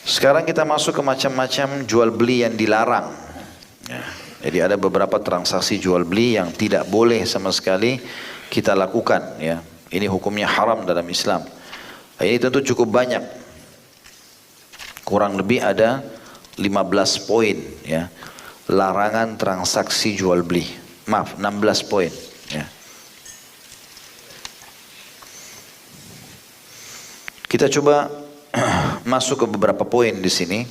Sekarang kita masuk ke macam-macam jual beli yang dilarang. Ya. Jadi ada beberapa transaksi jual beli yang tidak boleh sama sekali kita lakukan. Ya. Ini hukumnya haram dalam Islam. Ini tentu cukup banyak. Kurang lebih ada 15 poin. Ya. Larangan transaksi jual beli. Maaf, 16 poin. Ya. Kita coba masuk ke beberapa poin di sini.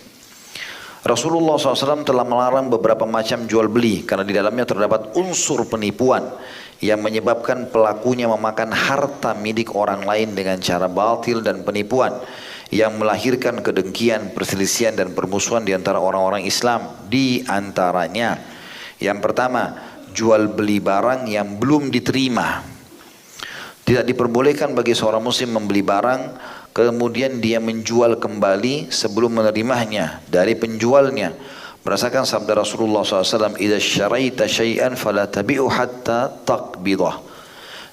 Rasulullah SAW telah melarang beberapa macam jual beli karena di dalamnya terdapat unsur penipuan yang menyebabkan pelakunya memakan harta milik orang lain dengan cara batil dan penipuan yang melahirkan kedengkian, perselisihan dan permusuhan di antara orang-orang Islam. Di antaranya, yang pertama, jual beli barang yang belum diterima. Tidak diperbolehkan bagi seorang muslim membeli barang kemudian dia menjual kembali sebelum menerimanya dari penjualnya. Berdasarkan sabda Rasulullah SAW, "Idza syaraita syai'an fala tabi'u hatta taqbidah."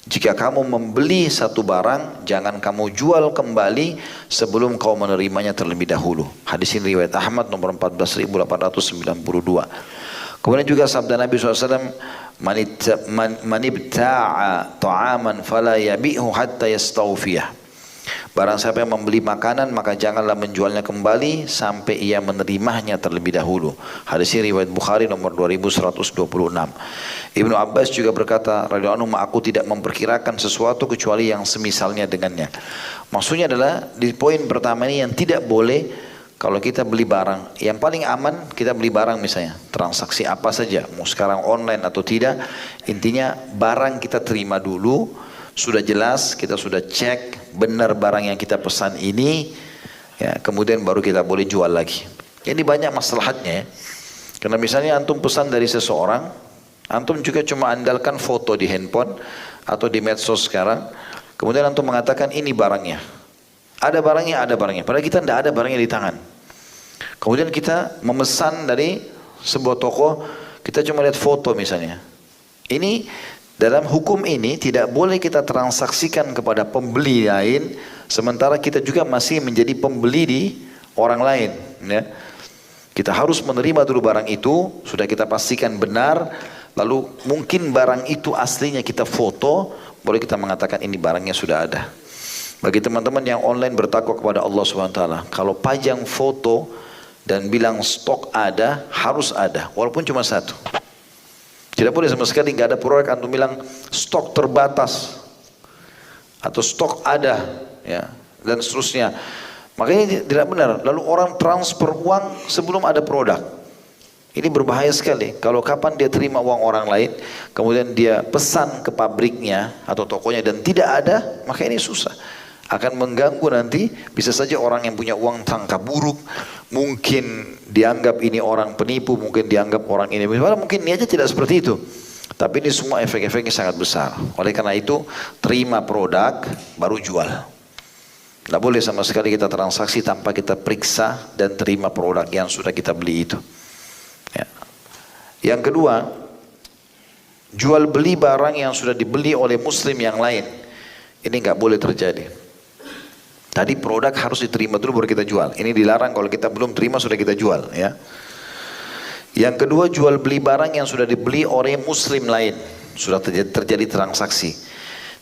Jika kamu membeli satu barang, jangan kamu jual kembali sebelum kau menerimanya terlebih dahulu. Hadis ini riwayat Ahmad nomor 14.892. Kemudian juga sabda Nabi SAW, "Man ibta'a ta'aman fala yabi'hu hatta yastawfiyah." Barang siapa yang membeli makanan maka janganlah menjualnya kembali sampai ia menerimanya terlebih dahulu. Hadis ini riwayat Bukhari nomor 2126. Ibnu Abbas juga berkata, radhiyallahu anhu, "Aku tidak memperkirakan sesuatu kecuali yang semisalnya dengannya." Maksudnya adalah di poin pertama ini yang tidak boleh kalau kita beli barang. Yang paling aman kita beli barang misalnya transaksi apa saja, mau sekarang online atau tidak, intinya barang kita terima dulu. Sudah jelas, kita sudah cek benar barang yang kita pesan ini, ya, kemudian baru kita boleh jual lagi. Ini banyak maslahatnya ya. Karena misalnya antum pesan dari seseorang, antum juga cuma andalkan foto di handphone atau di medsos sekarang, kemudian antum mengatakan ini barangnya. Ada barangnya. Padahal kita tidak ada barangnya di tangan. Kemudian kita memesan dari sebuah toko, kita cuma lihat foto misalnya. Ini dalam hukum ini tidak boleh kita transaksikan kepada pembeli lain sementara kita juga masih menjadi pembeli di orang lain. Ya. Kita harus menerima dulu barang itu, sudah kita pastikan benar, lalu mungkin barang itu aslinya kita foto, boleh kita mengatakan ini barangnya sudah ada. Bagi teman-teman yang online bertakwa kepada Allah SWT, kalau pajang foto dan bilang stok ada, harus ada, walaupun cuma satu. Tidak boleh sama sekali nggak ada produk antum bilang stok terbatas atau stok ada, ya, dan seterusnya. Makanya tidak benar. Lalu orang transfer uang sebelum ada produk. Ini berbahaya sekali. Kalau kapan dia terima uang orang lain, kemudian dia pesan ke pabriknya atau tokonya dan tidak ada, maka ini susah. Akan mengganggu nanti, bisa saja orang yang punya uang sangka buruk, mungkin dianggap ini orang penipu, mungkin dianggap orang ini, mungkin niatnya tidak seperti itu. Tapi ini semua efek-efeknya sangat besar. Oleh karena itu, terima produk, baru jual. Tidak boleh sama sekali kita transaksi tanpa kita periksa dan terima produk yang sudah kita beli itu. Ya. Yang kedua, jual beli barang yang sudah dibeli oleh muslim yang lain. Ini nggak boleh terjadi. Tadi produk harus diterima dulu baru kita jual. Ini dilarang kalau kita belum terima sudah kita jual. Ya. Yang kedua, jual beli barang yang sudah dibeli oleh muslim lain. Sudah terjadi transaksi.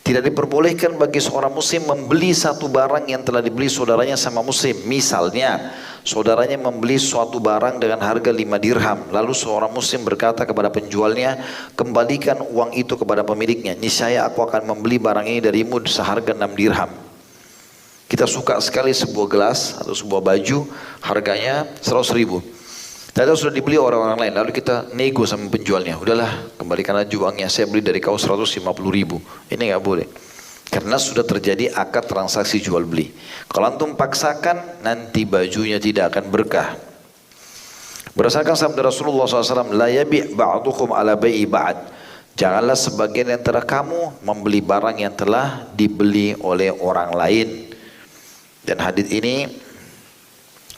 Tidak diperbolehkan bagi seorang muslim membeli satu barang yang telah dibeli saudaranya sama muslim. Misalnya, saudaranya membeli suatu barang dengan harga 5 dirham. Lalu seorang muslim berkata kepada penjualnya, kembalikan uang itu kepada pemiliknya. Niscaya aku akan membeli barang ini darimu seharga 6 dirham. Kita suka sekali sebuah gelas atau sebuah baju, harganya 100.000. Ternyata sudah dibeli orang-orang lain, lalu kita nego sama penjualnya. Udahlah, kembalikan aja uangnya, saya beli dari kau 150.000. Ini nggak boleh. Karena sudah terjadi akad transaksi jual beli. Kalau antum paksakan, nanti bajunya tidak akan berkah. Berdasarkan sabda Rasulullah SAW, la yabi' ba'dukum ala bai'i ba'd. Janganlah sebagian antara kamu membeli barang yang telah dibeli oleh orang lain. Dan hadis ini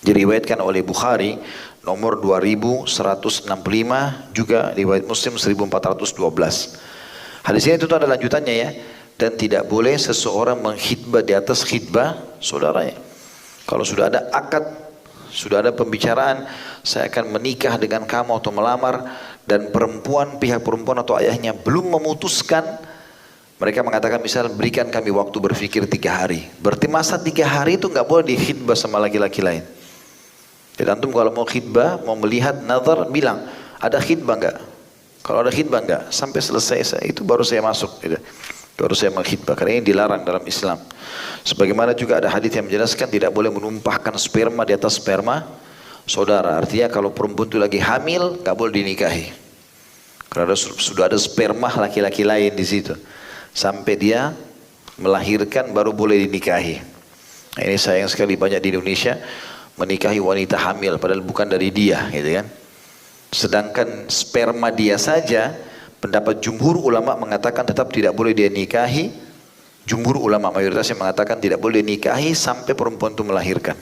diriwayatkan oleh Bukhari nomor 2165, juga riwayat Muslim 1412. Hadis ini itu ada lanjutannya ya. Dan tidak boleh seseorang mengkhitbah di atas khitbah saudaranya. Kalau sudah ada akad sudah ada pembicaraan, saya akan menikah dengan kamu atau melamar, dan pihak perempuan atau ayahnya belum memutuskan, mereka mengatakan misal berikan kami waktu berpikir 3 hari. Berarti masa 3 hari itu nggak boleh dikhidbah sama laki-laki lain. Jadi antum kalau mau khidbah, mau melihat nazar, bilang ada khidbah nggak? Kalau ada khidbah nggak? Sampai selesai itu baru saya masuk. Gitu. Baru saya mengkhidbah. Karena ini dilarang dalam Islam. Sebagaimana juga ada hadis yang menjelaskan tidak boleh menumpahkan sperma di atas sperma saudara. Artinya kalau perempuan itu lagi hamil, nggak boleh dinikahi. Karena sudah ada sperma laki-laki lain di situ. Sampai dia melahirkan baru boleh dinikahi. Nah, ini sayang sekali banyak di Indonesia menikahi wanita hamil padahal bukan dari dia, gitu kan. Sedangkan sperma dia saja, pendapat jumhur ulama mengatakan tetap tidak boleh dia nikahi. Jumhur ulama mayoritasnya mengatakan tidak boleh nikahi sampai perempuan itu melahirkan.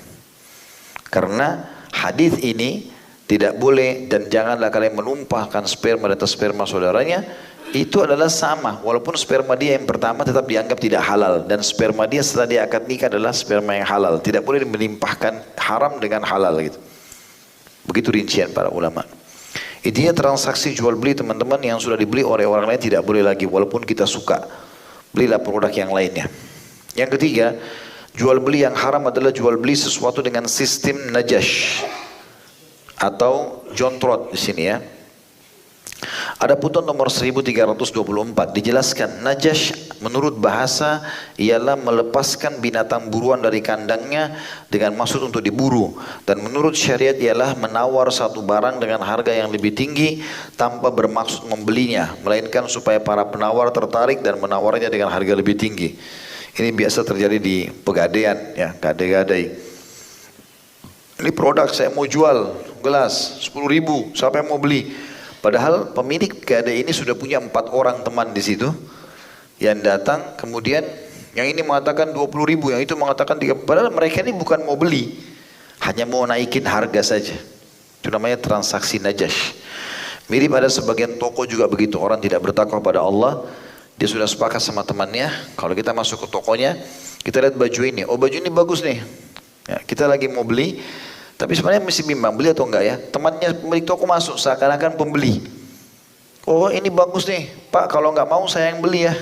Karena hadis ini tidak boleh dan janganlah kalian menumpahkan sperma di atas sperma saudaranya. Itu adalah sama, walaupun sperma dia yang pertama tetap dianggap tidak halal, dan sperma dia setelah dia akad nikah adalah sperma yang halal. Tidak boleh melimpahkan haram dengan halal gitu. Begitu rincian para ulama. Intinya transaksi jual beli teman-teman yang sudah dibeli oleh orang lain tidak boleh lagi, walaupun kita suka. Belilah produk yang lainnya. Yang ketiga, jual beli yang haram adalah jual beli sesuatu dengan sistem najash atau jontrot di sini ya. Ada putun nomor 1324 dijelaskan najash menurut bahasa ialah melepaskan binatang buruan dari kandangnya dengan maksud untuk diburu, dan menurut syariat ialah menawar satu barang dengan harga yang lebih tinggi tanpa bermaksud membelinya, melainkan supaya para penawar tertarik dan menawarnya dengan harga lebih tinggi. Ini biasa terjadi di pegadaian ya, gadai-gadai. Ini produk saya mau jual gelas 10.000, siapa yang mau beli? Padahal pemilik gadai ini sudah punya 4 orang teman di situ yang datang, kemudian yang ini mengatakan 20.000, yang itu mengatakan 3. Padahal mereka ini bukan mau beli, hanya mau naikin harga saja. Itu namanya transaksi najash. Mirip ada sebagian toko juga begitu, orang tidak bertakwa pada Allah, dia sudah sepakat sama temannya, kalau kita masuk ke tokonya, kita lihat baju ini, oh baju ini bagus nih, ya, kita lagi mau beli. Tapi sebenarnya mesti bimbang, beli atau enggak ya. Temannya pemilik toko masuk seakan-akan pembeli. Oh ini bagus nih, Pak, kalau enggak mau saya yang beli ya.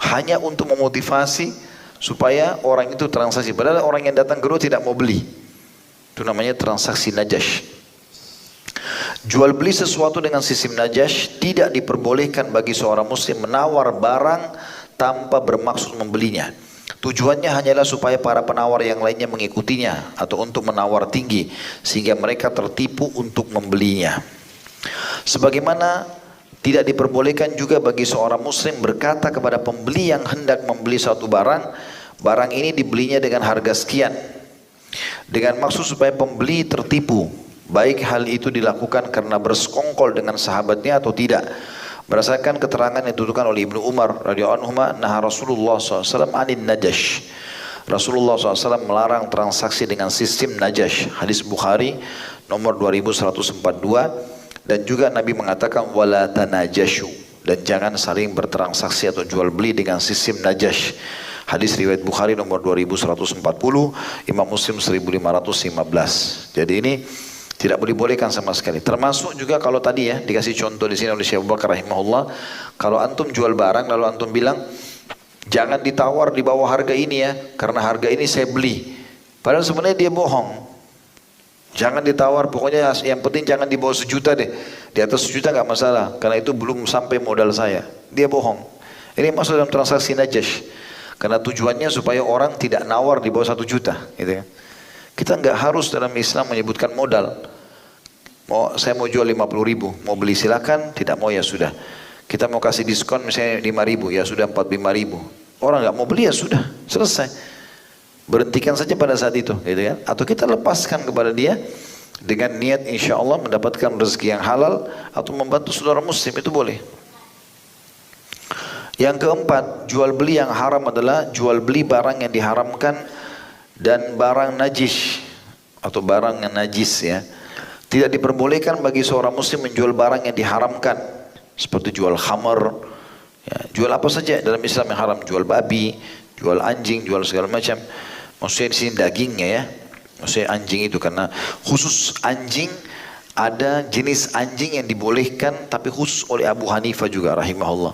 Hanya untuk memotivasi supaya orang itu transaksi. Padahal orang yang datang ke rumah tidak mau beli. Itu namanya transaksi najash. Jual beli sesuatu dengan sistem najash tidak diperbolehkan bagi seorang muslim menawar barang tanpa bermaksud membelinya. Tujuannya hanyalah supaya para penawar yang lainnya mengikutinya atau untuk menawar tinggi sehingga mereka tertipu untuk membelinya. Sebagaimana tidak diperbolehkan juga bagi seorang muslim berkata kepada pembeli yang hendak membeli suatu barang, barang ini dibelinya dengan harga sekian, dengan maksud supaya pembeli tertipu, baik hal itu dilakukan karena bersekongkol dengan sahabatnya atau tidak. Berdasarkan keterangan yang dituturkan oleh Ibnu Umar radhiyallahu anhu, nah Rasulullah SAW anin najash. Rasulullah SAW melarang transaksi dengan sistem najash. Hadis Bukhari nomor 2142, dan juga Nabi mengatakan wala tanajashu, dan jangan saling bertransaksi atau jual beli dengan sistem najash. Hadis riwayat Bukhari nomor 2140, Imam Muslim 1515. Jadi ini tidak boleh bolehkan sama sekali. Termasuk juga kalau tadi ya dikasih contoh di sini oleh Syekh Abu Bakar rahimahullah, kalau antum jual barang lalu antum bilang jangan ditawar di bawah harga ini ya, karena harga ini saya beli. Padahal sebenarnya dia bohong. Jangan ditawar, pokoknya yang penting jangan di bawah 1 juta deh. Di atas 1 juta nggak masalah, karena itu belum sampai modal saya. Dia bohong. Ini masuk dalam transaksi najash. Karena tujuannya supaya orang tidak nawar di bawah 1 juta, gitu kan. Kita nggak harus dalam Islam menyebutkan modal. Saya mau jual 50.000, mau beli silakan, tidak mau ya sudah. Kita mau kasih diskon misalnya 5.000, ya sudah 45.000. Orang nggak mau beli ya sudah, selesai. Berhentikan saja pada saat itu, gitu kan? Atau kita lepaskan kepada dia dengan niat insya Allah mendapatkan rezeki yang halal atau membantu saudara muslim, itu boleh. Yang keempat, jual beli yang haram adalah jual beli barang yang diharamkan dan barang najis atau barang yang najis ya. Tidak diperbolehkan bagi seorang muslim menjual barang yang diharamkan, seperti jual khamar ya, jual apa saja dalam Islam yang haram, jual babi, jual anjing, jual segala macam. Maksudnya di sini dagingnya ya. Maksudnya anjing itu, karena khusus anjing, ada jenis anjing yang dibolehkan tapi khusus oleh Abu Hanifah juga rahimahullah.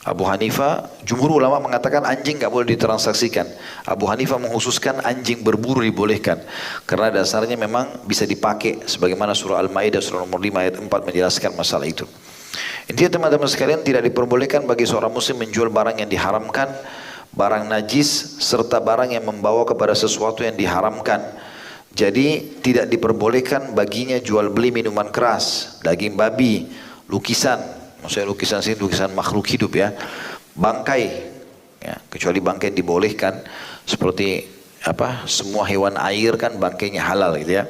Abu Hanifah, jumhur ulama mengatakan anjing nggak boleh ditransaksikan. Abu Hanifah mengkhususkan anjing berburu dibolehkan. Karena dasarnya memang bisa dipakai. Sebagaimana surah Al-Ma'idah surah nomor 5 ayat 4 menjelaskan masalah itu. Intinya teman-teman sekalian, tidak diperbolehkan bagi seorang muslim menjual barang yang diharamkan, barang najis, serta barang yang membawa kepada sesuatu yang diharamkan. Jadi tidak diperbolehkan baginya jual beli minuman keras, daging babi, lukisan, maksudnya lukisan sini lukisan makhluk hidup ya, bangkai, ya, kecuali bangkai dibolehkan, seperti apa, semua hewan air kan bangkainya halal gitu ya,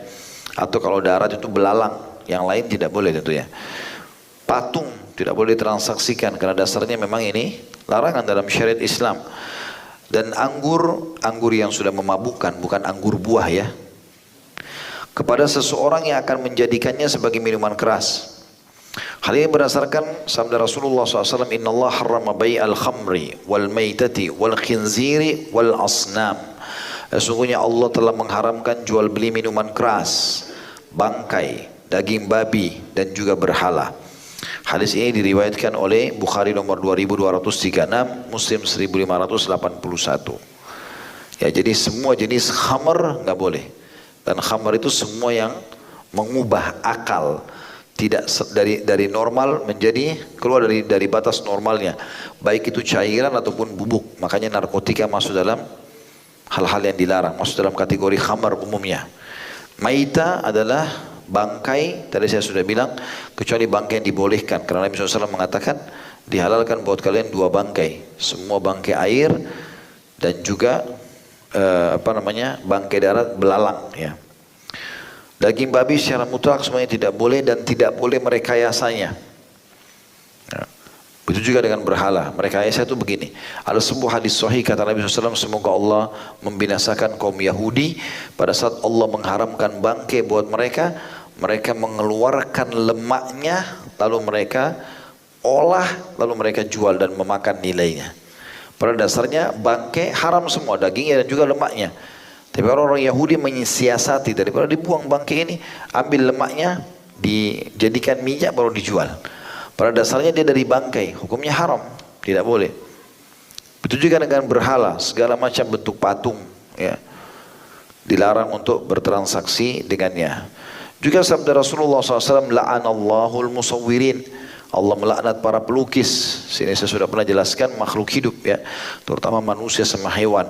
atau kalau darat itu belalang, yang lain tidak boleh tentunya. Patung tidak boleh ditransaksikan karena dasarnya memang ini larangan dalam syariat Islam. Dan anggur yang sudah memabukkan, bukan anggur buah ya, kepada seseorang yang akan menjadikannya sebagai minuman keras. Hal ini berdasarkan sabda Rasulullah SAW, Inna Allah harrama bai'al khamri wal maitati wal khinziri wal asnam. Sesungguhnya Allah telah mengharamkan jual beli minuman keras, bangkai, daging babi dan juga berhala. Hadis ini diriwayatkan oleh Bukhari nomor 2236, Muslim 1581. Ya, jadi semua jenis khamr nggak boleh. Dan khamr itu semua yang mengubah akal, tidak dari normal menjadi keluar dari batas normalnya, baik itu cairan ataupun bubuk. Makanya narkotika masuk dalam hal-hal yang dilarang, masuk dalam kategori khamr umumnya. Maita adalah bangkai, tadi saya sudah bilang, kecuali bangkai yang dibolehkan, karena Nabi SAW mengatakan dihalalkan buat kalian dua bangkai, semua bangkai air dan juga bangkai darat belalang ya. Daging babi secara mutlak semuanya tidak boleh dan tidak boleh merekayasanya ya. Begitu juga dengan berhala. Merekayasa itu begini, ada sebuah hadis sahih kata Nabi SAW, semoga Allah membinasakan kaum Yahudi pada saat Allah mengharamkan bangkai buat mereka. Mereka mengeluarkan lemaknya, lalu mereka olah, lalu mereka jual dan memakan nilainya. Pada dasarnya bangkai haram semua, dagingnya dan juga lemaknya. Tapi orang-orang Yahudi menyiasati, daripada dibuang bangkai ini, ambil lemaknya, dijadikan minyak baru dijual. Pada dasarnya dia dari bangkai, hukumnya haram, tidak boleh. Begitu juga dengan berhala, segala macam bentuk patung, ya, dilarang untuk bertransaksi dengannya. Juga sabda Rasulullah SAW, la'anallahul musawwirin. Allah melaknat para pelukis. Sini saya sudah pernah jelaskan, makhluk hidup ya, terutama manusia sama hewan.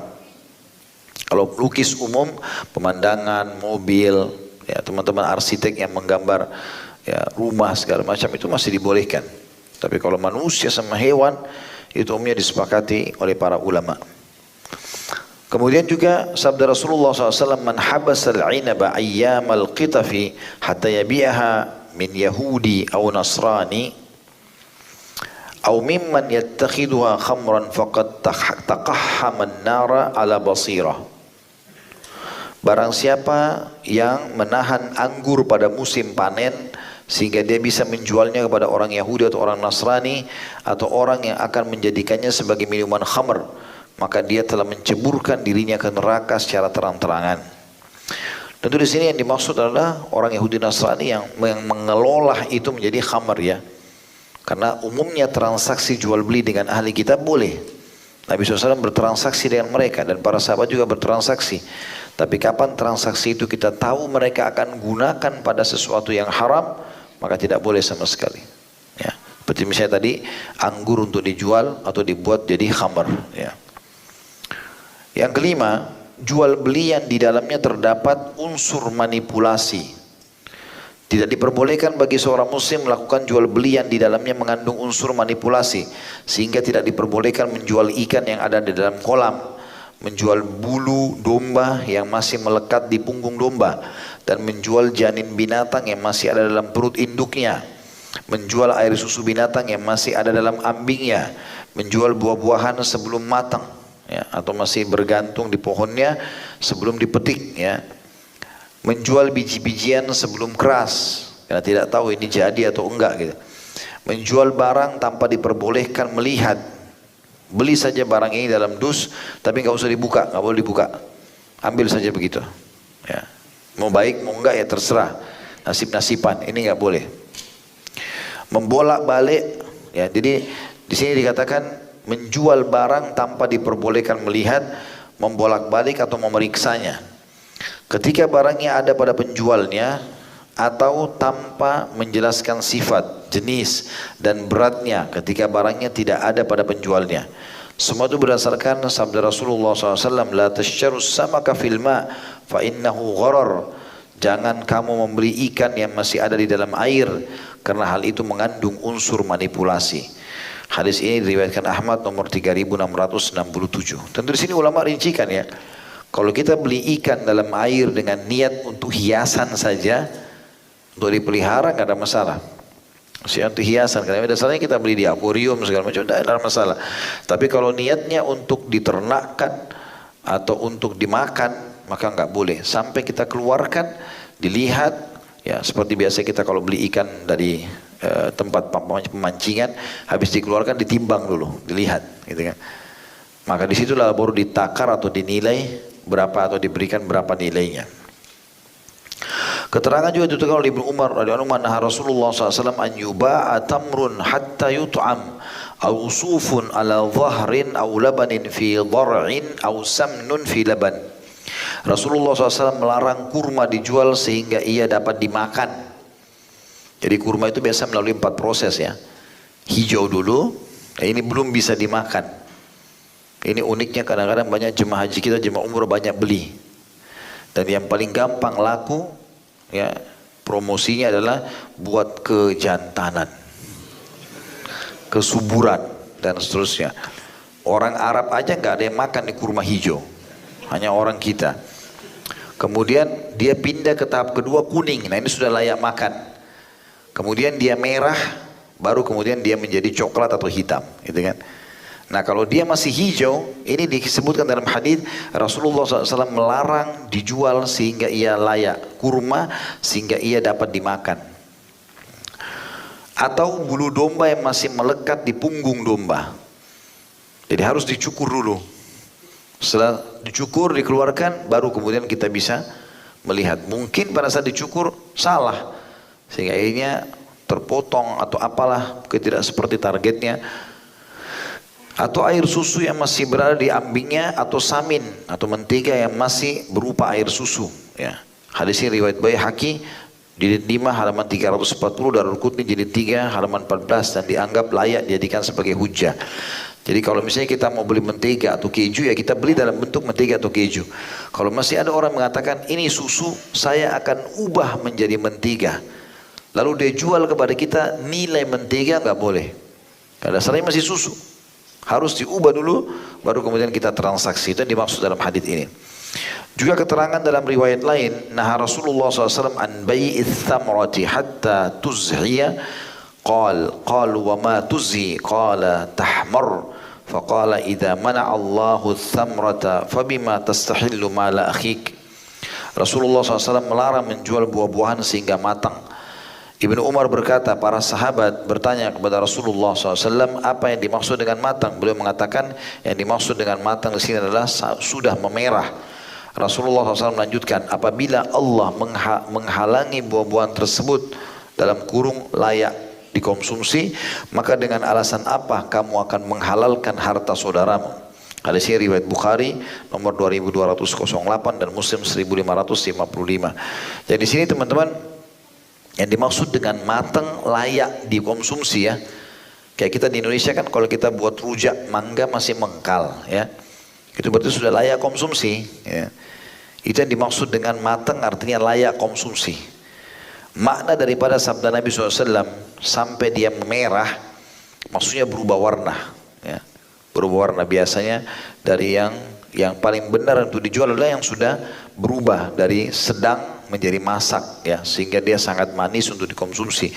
Kalau pelukis umum, pemandangan, mobil, ya, teman-teman arsitek yang menggambar ya, rumah segala macam itu masih dibolehkan. Tapi kalau manusia sama hewan, itu umumnya disepakati oleh para ulama. Kemudian juga sabda Rasulullah SAW, man habasal inaba ayyamal qitafi hatta yabi'aha min yahudi aw nasrani aw mimman yattakhiduha khamran faqad taqahhama an-nara ala basirah. Barang siapa yang menahan anggur pada musim panen sehingga dia bisa menjualnya kepada orang Yahudi atau orang Nasrani atau orang yang akan menjadikannya sebagai minuman khamr, maka dia telah menceburkan dirinya ke neraka secara terang-terangan. Tentu di sini yang dimaksud adalah orang Yahudi Nasrani yang mengelola itu menjadi khamr ya. Karena umumnya transaksi jual beli dengan ahli kitab boleh. Nabi SAW bertransaksi dengan mereka dan para sahabat juga bertransaksi. Tapi kapan transaksi itu kita tahu mereka akan gunakan pada sesuatu yang haram, maka tidak boleh sama sekali. Ya. Seperti misalnya tadi anggur untuk dijual atau dibuat jadi khamr ya. Yang kelima, jual beli yang di dalamnya terdapat unsur manipulasi. Tidak diperbolehkan bagi seorang muslim melakukan jual beli yang di dalamnya mengandung unsur manipulasi, sehingga tidak diperbolehkan menjual ikan yang ada di dalam kolam, menjual bulu domba yang masih melekat di punggung domba, dan menjual janin binatang yang masih ada dalam perut induknya, menjual air susu binatang yang masih ada dalam ambingnya, menjual buah-buahan sebelum matang ya, atau masih bergantung di pohonnya sebelum dipetik ya, menjual biji-bijian sebelum keras karena tidak tahu ini jadi atau enggak gitu, menjual barang tanpa diperbolehkan melihat. Beli saja barang ini dalam dus tapi nggak usah dibuka, nggak boleh dibuka, ambil saja begitu Ya. Mau baik mau enggak ya terserah, nasib-nasiban, ini nggak boleh. Membolak-balik, ya, jadi di sini dikatakan menjual barang tanpa diperbolehkan melihat, membolak-balik atau memeriksanya. Ketika barangnya ada pada penjualnya atau tanpa menjelaskan sifat, jenis dan beratnya ketika barangnya tidak ada pada penjualnya. Semua itu berdasarkan sabda Rasulullah SAW, la tasyrus samaka fil ma fa innahu gharar. Jangan kamu membeli ikan yang masih ada di dalam air, karena hal itu mengandung unsur manipulasi. Hadis ini diriwayatkan Ahmad nomor 3667. Tentu di sini ulama rincikan ya. Kalau kita beli ikan dalam air dengan niat untuk hiasan saja, untuk dipelihara nggak ada masalah. Untuk hiasan, karena dasarnya kita beli di akuarium segala macam, tidak ada masalah. Tapi kalau niatnya untuk diternakkan atau untuk dimakan, maka nggak boleh. Sampai kita keluarkan, dilihat, ya seperti biasa kita kalau beli ikan dari tempat pemancingan, habis dikeluarkan ditimbang dulu, dilihat, gitu kan. Maka disitulah baru ditakar atau dinilai berapa atau diberikan berapa nilainya. Keterangan juga dituturkan oleh Ibnu Umar radhiyallahu anhu, Rasulullah SAW an yuba'a tamrun hatta yut'am aw usufun ala dhahrin aw labanin fi dhar'in aw samnun fi laban. Rasulullah SAW melarang kurma dijual sehingga ia dapat dimakan. Jadi kurma itu biasa melalui 4 proses ya. Hijau dulu, ini belum bisa dimakan. Ini uniknya, kadang-kadang banyak jemaah haji kita, jemaah umroh banyak beli. Dan yang paling gampang laku, ya promosinya adalah buat kejantanan, kesuburan dan seterusnya. Orang Arab aja nggak ada yang makan di kurma hijau, hanya orang kita. Kemudian dia pindah ke tahap kedua, kuning. Nah ini sudah layak makan. Kemudian dia merah, baru kemudian dia menjadi coklat atau hitam, gitu kan. Nah kalau dia masih hijau, ini disebutkan dalam hadis Rasulullah SAW melarang dijual sehingga ia layak kurma, sehingga ia dapat dimakan. Atau bulu domba yang masih melekat di punggung domba, jadi harus dicukur dulu. Setelah dicukur, dikeluarkan, baru kemudian kita bisa melihat. Mungkin pada saat dicukur salah, sehingga akhirnya terpotong atau apalah, tidak seperti targetnya. Atau air susu yang masih berada di ambingnya, atau samin atau mentega yang masih berupa air susu. Ya. Hadis ini riwayat Baihaqi jilid 5 halaman 340, Daraqutni jilid 3 halaman 14, dan dianggap layak dijadikan sebagai hujjah. Jadi kalau misalnya kita mau beli mentega atau keju, ya kita beli dalam bentuk mentega atau keju. Kalau masih ada orang mengatakan ini susu, saya akan ubah menjadi mentega, lalu dia jual kepada kita nilai mentega, nggak boleh. Karena dasarnya masih susu, harus diubah dulu, baru kemudian kita transaksi. Itu yang dimaksud dalam hadis ini. Juga keterangan dalam riwayat lain, nah Rasulullah SAW an bai'ith thamrati hatta tuzhiya. Qalu wa ma tuzhi, qala tahmar, faqala idza mana'a Allahu thamrata fabima tastahillu mala akhik. Rasulullah SAW melarang menjual buah-buahan sehingga matang. Ibnu Umar berkata, para sahabat bertanya kepada Rasulullah SAW, apa yang dimaksud dengan matang? Beliau mengatakan, yang dimaksud dengan matang di sini adalah sudah memerah. Rasulullah SAW melanjutkan, apabila Allah menghalangi buah-buahan tersebut dalam kurung layak dikonsumsi, maka dengan alasan apa kamu akan menghalalkan harta saudaramu? Hadis ini riwayat Bukhari nomor 2208 dan Muslim 1555. Jadi di sini teman-teman, yang dimaksud dengan matang layak dikonsumsi ya. Kayak kita di Indonesia kan kalau kita buat rujak mangga masih mengkal ya. Itu berarti sudah layak konsumsi ya. Itu yang dimaksud dengan matang, artinya layak konsumsi. Makna daripada sabda Nabi SAW sampai dia merah, maksudnya berubah warna ya. Berubah warna biasanya dari yang paling benar untuk dijual adalah yang sudah berubah dari sedang menjadi masak ya, sehingga dia sangat manis untuk dikonsumsi.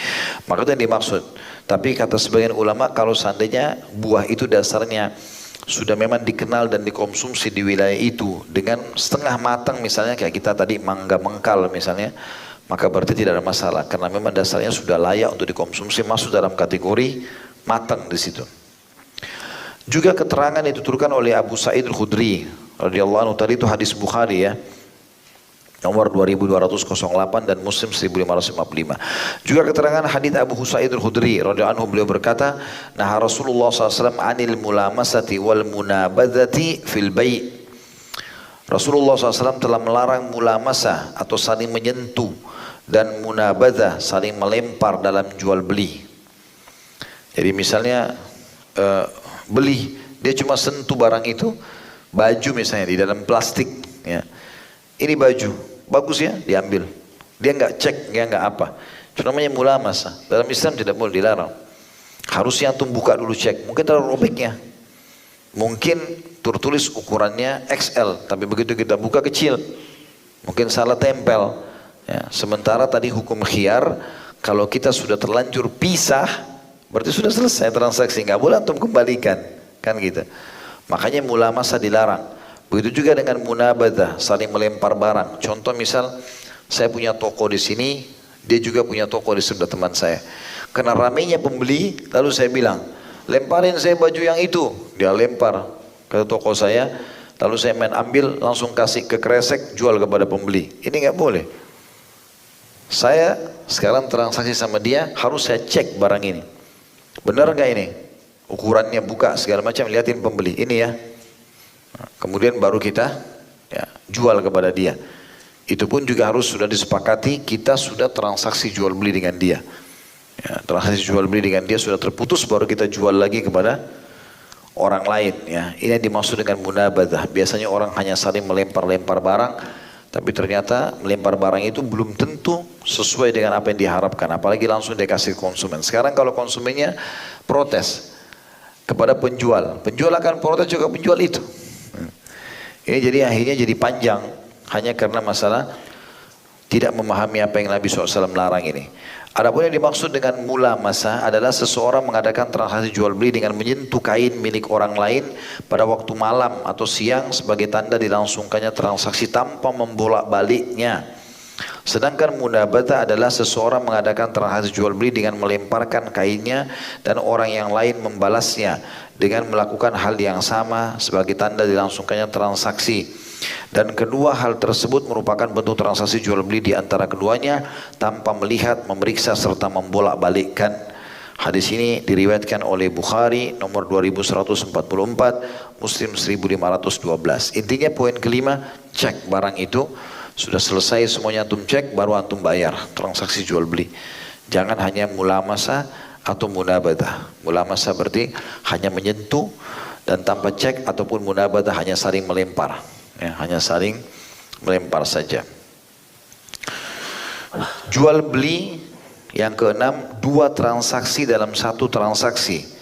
Maka itu yang dimaksud. Tapi kata sebagian ulama, kalau seandainya buah itu dasarnya sudah memang dikenal dan dikonsumsi di wilayah itu dengan setengah matang, misalnya kayak kita tadi mangga mengkal misalnya, maka berarti tidak ada masalah, karena memang dasarnya sudah layak untuk dikonsumsi, masuk dalam kategori matang di situ. Juga keterangan dituturkan oleh Abu Sa'id Al-Khudri radhiyallahu anhu, tadi itu hadis Bukhari ya. nomor 2208 dan Muslim 1555. Juga keterangan hadits Abu Sa'id Al-Khudri radhiyallahu anhu, beliau berkata, nah Rasulullah SAW anil mulamasati wal munabadzati fil bai'. Rasulullah SAW telah melarang mulamasah atau saling menyentuh dan munabadzah saling melempar dalam jual beli. Jadi misalnya beli, dia cuma sentuh barang itu, baju misalnya di dalam plastik, ya. Ini baju, bagus ya, diambil. Dia nggak cek, dia nggak apa. Itu namanya mulamasah. Dalam Islam tidak boleh, dilarang. Harusnya antum buka dulu cek, mungkin terlalu robeknya. Mungkin tertulis ukurannya XL, tapi begitu kita buka kecil. Mungkin salah tempel. Ya. Sementara tadi hukum khiyar, kalau kita sudah terlanjur pisah, berarti sudah selesai transaksi, nggak boleh antum kembalikan, kan gitu. Makanya mulamasah dilarang. Begitu juga dengan munabadzah, saling melempar barang. Contoh misal, saya punya toko di sini, dia juga punya toko di sebelah teman saya. Karena ramainya pembeli, lalu saya bilang, lemparin saya baju yang itu. Dia lempar ke toko saya, lalu saya main ambil, langsung kasih ke kresek, jual kepada pembeli. Ini nggak boleh. Saya sekarang transaksi sama dia, harus saya cek barang ini. Benar nggak ini? Ukurannya buka segala macam, liatin pembeli. Ini ya. Kemudian baru kita ya, jual kepada dia. Itu pun juga harus sudah disepakati, kita sudah transaksi jual beli dengan dia. Ya, transaksi jual beli dengan dia sudah terputus, baru kita jual lagi kepada orang lain. Ya, ini yang dimaksud dengan munabadzah. Biasanya orang hanya saling melempar-lempar barang, tapi ternyata melempar barang itu belum tentu sesuai dengan apa yang diharapkan. Apalagi langsung dikasih konsumen. Sekarang kalau konsumennya protes kepada penjual, penjual akan protes juga penjual itu. Ini jadi akhirnya jadi panjang hanya karena masalah tidak memahami apa yang Nabi SAW larang ini. Adapun yang dimaksud dengan mulamasah adalah seseorang mengadakan transaksi jual beli dengan menyentuh kain milik orang lain pada waktu malam atau siang sebagai tanda dilangsungkannya transaksi tanpa membolak-baliknya. Sedangkan munabadzah adalah seseorang mengadakan transaksi jual beli dengan melemparkan kainnya dan orang yang lain membalasnya dengan melakukan hal yang sama sebagai tanda dilangsungkannya transaksi. Dan kedua hal tersebut merupakan bentuk transaksi jual beli di antara keduanya tanpa melihat, memeriksa serta membolak-balikkan. Hadis ini diriwayatkan oleh Bukhari nomor 2144, Muslim 1512. Intinya poin kelima, cek barang itu. Sudah selesai semuanya antum cek, baru antum bayar transaksi jual beli. Jangan hanya mulamasah atau munabadzah. Mulamasah berarti hanya menyentuh dan tanpa cek, ataupun munabadzah hanya saling melempar. Ya, hanya saling melempar saja. Jual beli yang keenam, dua transaksi dalam satu transaksi.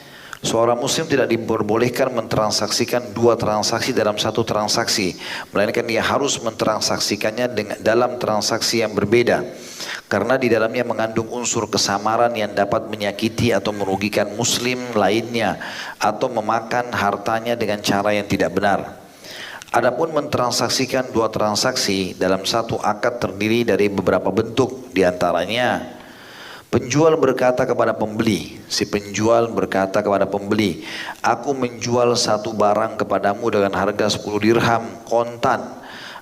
Seorang muslim tidak diperbolehkan mentransaksikan dua transaksi dalam satu transaksi, melainkan dia harus mentransaksikannya dalam transaksi yang berbeda, karena di dalamnya mengandung unsur kesamaran yang dapat menyakiti atau merugikan muslim lainnya atau memakan hartanya dengan cara yang tidak benar. Adapun mentransaksikan dua transaksi dalam satu akad terdiri dari beberapa bentuk, diantaranya penjual berkata kepada pembeli, si penjual berkata kepada pembeli, aku menjual satu barang kepadamu dengan harga 10 dirham kontan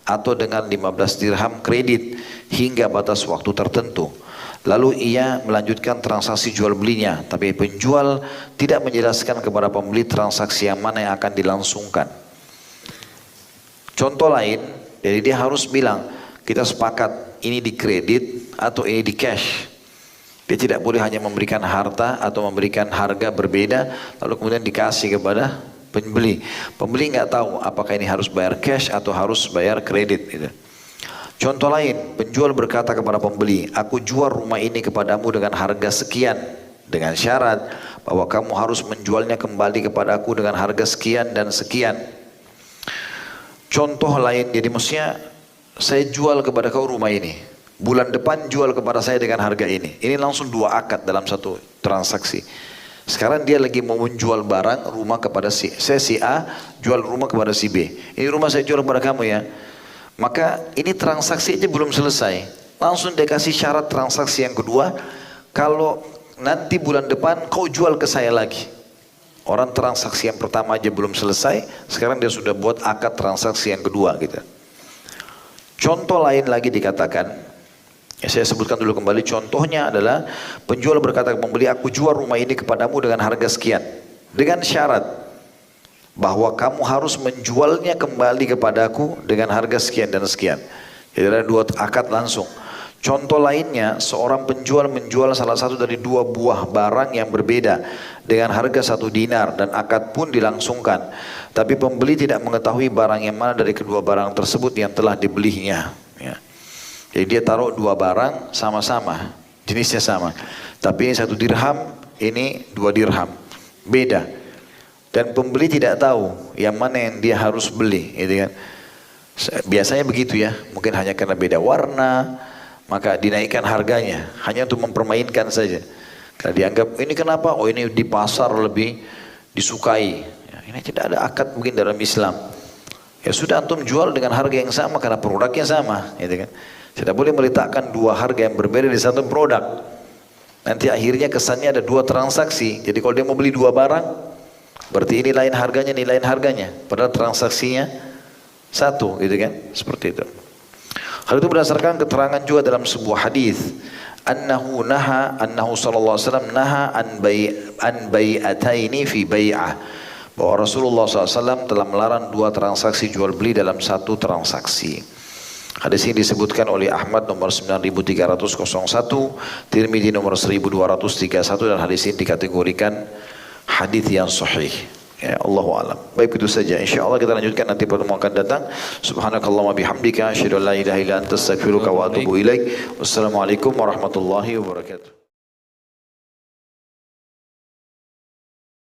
atau dengan 15 dirham kredit hingga batas waktu tertentu. Lalu ia melanjutkan transaksi jual belinya, tapi penjual tidak menjelaskan kepada pembeli transaksi yang mana yang akan dilangsungkan. Contoh lain, jadi dia harus bilang, kita sepakat ini di kredit atau ini di cash. Dia tidak boleh hanya memberikan harta atau memberikan harga berbeda lalu kemudian dikasih kepada pembeli. Pembeli nggak tahu apakah ini harus bayar cash atau harus bayar kredit. Gitu. Contoh lain, penjual berkata kepada pembeli, aku jual rumah ini kepadamu dengan harga sekian, dengan syarat bahwa kamu harus menjualnya kembali kepadaku dengan harga sekian dan sekian. Contoh lain, jadi maksudnya saya jual kepada kau rumah ini, bulan depan jual kepada saya dengan harga ini. Ini langsung dua akad dalam satu transaksi. Sekarang dia lagi mau menjual barang rumah kepada si A, jual rumah kepada si B. Ini rumah saya jual kepada kamu ya. Maka ini transaksi aja belum selesai. Langsung dia kasih syarat transaksi yang kedua, kalau nanti bulan depan kau jual ke saya lagi. Orang transaksi yang pertama aja belum selesai, sekarang dia sudah buat akad transaksi yang kedua gitu. Contoh lain lagi dikatakan, ya saya sebutkan dulu kembali, contohnya adalah penjual berkata ke pembeli, aku jual rumah ini kepadamu dengan harga sekian, dengan syarat bahwa kamu harus menjualnya kembali kepadaku dengan harga sekian dan sekian. Jadi ada dua akad langsung. Contoh lainnya, seorang penjual menjual salah satu dari dua buah barang yang berbeda dengan harga 1 dinar dan akad pun dilangsungkan. Tapi pembeli tidak mengetahui barang yang mana dari kedua barang tersebut yang telah dibelinya. Ya. Jadi dia taruh dua barang sama-sama, jenisnya sama. Tapi ini 1 dirham, ini 2 dirham. Beda. Dan pembeli tidak tahu yang mana yang dia harus beli. Gitu kan. Biasanya begitu ya, mungkin hanya karena beda warna, maka dinaikkan harganya hanya untuk mempermainkan saja. Karena dianggap ini kenapa? Oh ini di pasar lebih disukai. Ya, ini tidak ada akad mungkin dalam Islam. Ya sudah antum jual dengan harga yang sama karena produknya sama. Gitu kan. Tidak boleh meletakkan dua harga yang berbeda di satu produk. Nanti akhirnya kesannya ada dua transaksi. Jadi kalau dia mau beli dua barang, berarti ini lain harganya, ini lain harganya. Padahal transaksinya satu, gitu kan? Seperti itu. Hal itu berdasarkan keterangan juga dalam sebuah hadis, annahu sallallahu alaihi wasallam naha an bai'ataini fi bai'ah, bahwa Rasulullah SAW telah melarang dua transaksi jual beli dalam satu transaksi. Hadis ini disebutkan oleh Ahmad nomor 9301, Tirmidzi nomor 1231, dan hadis ini dikategorikan hadis yang sahih. Ya, Allahu a'lam. Baik, itu saja. Insyaallah kita lanjutkan nanti pertemuan akan datang. Subhanakallahumma bihamdika asyhadu an la ilaha illa anta astaghfiruka wa atubu ilaik. Wassalamualaikum warahmatullahi wabarakatuh.